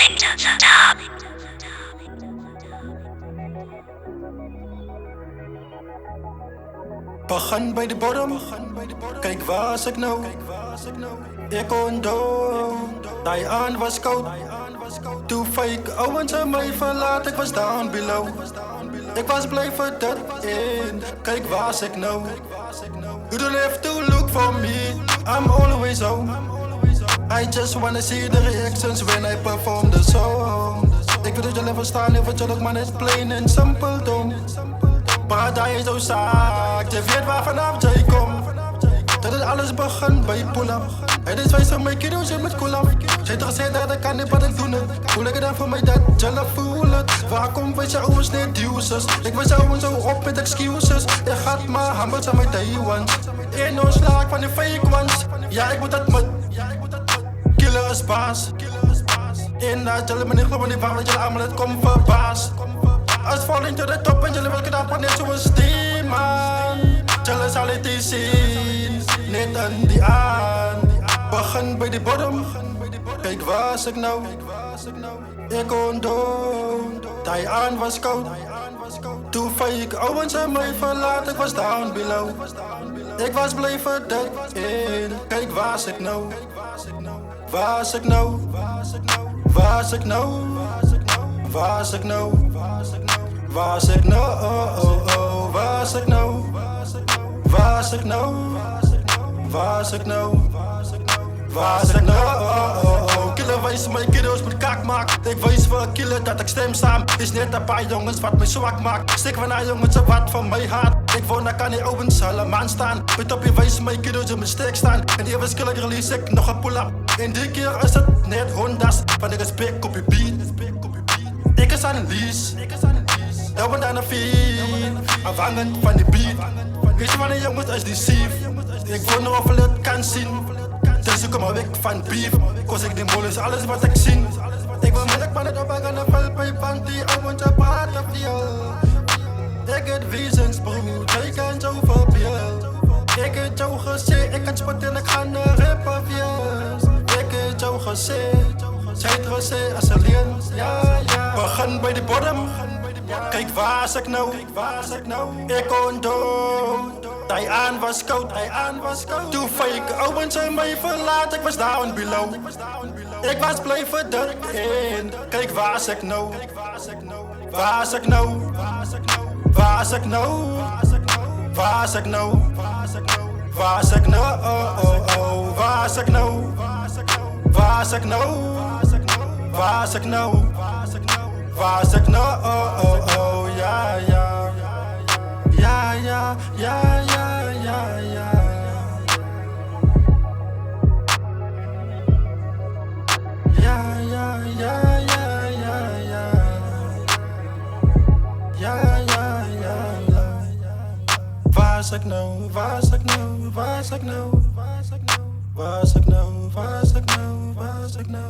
going to the top. Begin bij de bodem, kijk waar was ik nou? Ik ontdoen, die aan was koud. Toen fake ouwens aan mij verlaat, ik was down below. Ik was blijven dat in, kijk waar was ik nou? You don't have to look for me, I'm always home. I just wanna see the reactions when I perform the song. Ik wil dat jullie verstaan, even chillig, man, it's plain and simple, dom. Paradijs zo zaak, je weet waar vanaf jij komt. Dat het alles begint bij pull-up. Het is wijs van mijn kiddo's en met cool-up. Zij toch gezegd dat ik kan niet wat ik doe het. Hoe lekker dan voor mij dat jullie voelen. Waar komt weet je ouders net users. Ik was zo en zo op met excuses. Je gaat maar hamburgers aan mijn day ones. In ons slaak van de fake ones. Ja, ik moet dat met killer is baas. In dat jullie me niet geloven, niet waar dat jullie allemaal het komt verbaasd. Als falling to the top en jullie willen dat maar net zoals die man. Jullie zal het eens zien, net aan die aan. Begin bij de bodem, kijk waar was ik nou? Ik ontdoen, die aan was koud. Toen fake ouwens aan mij verlaat, ik was down below. Ik was blijven dat in, kijk waar was ik nou? Waar was ik nou? Waar was ik nou? Waar was ik nou? Waar was ik nou? Waar was ik nou? Waar was ik nou? Waar was ik nou? Waar was ik nou? Killer wijs mijn kiddo's met kaak maakt. Ik wijs voor killer dat ik stem saam. Is net een paar jongens wat mij zwak maakt. Stik van haar jongens wat van mij haat. Ik woon daar kan niet ovens allemaal staan. Met op je wijs mijn kiddo's in mijn steek staan. En die was killer release ik nog een pull-up. En die keer is het net hondas. Van de respect op je beat. Ik is aan een lease. Dat wordt aan een fiets. Afhangend van die beat. Weet je wanneer jongens is die sief. Ik wil nog of het kan zien. Dus ik kom maar weg van beef. Kost ik die molens, alles wat ik zie. Ik wil melk maar net op en gaan vel bij bank. Die ouwens praten veel. Ik heb visions broer, jij kan zo veel. Ik heb jou gezegd, ik kan spotten en ik ga naar rappervies. Ik heb jou gezegd, zij het gezegd als een leer. Ja, ja. Begin bij de bodem. Kijk waar was ik nou? Ik ontdoen, die aan was koud. Toen fake ouwens aan mij verlaat, ik was down below. Ik was blijven dat in, kijk waar was ik nou? Waar was ik nou? Waar was ik nou? Waar was ik nou? Waar was ik nou? Waar was ik nou? Waar was ik nou? Waar was ik nou? Waar was ik nou? Ja, ja. Ja, ja, ja, ja, ja, ja. Ja, ja, ja, ja, ja, ja. Ja, ja, ja, ja. Waar was ik nou? Waar was ik nou? Waar was ik nou? Waar was ik nou? Waar was ik nou? Waar was ik nou? Waar was ik nou?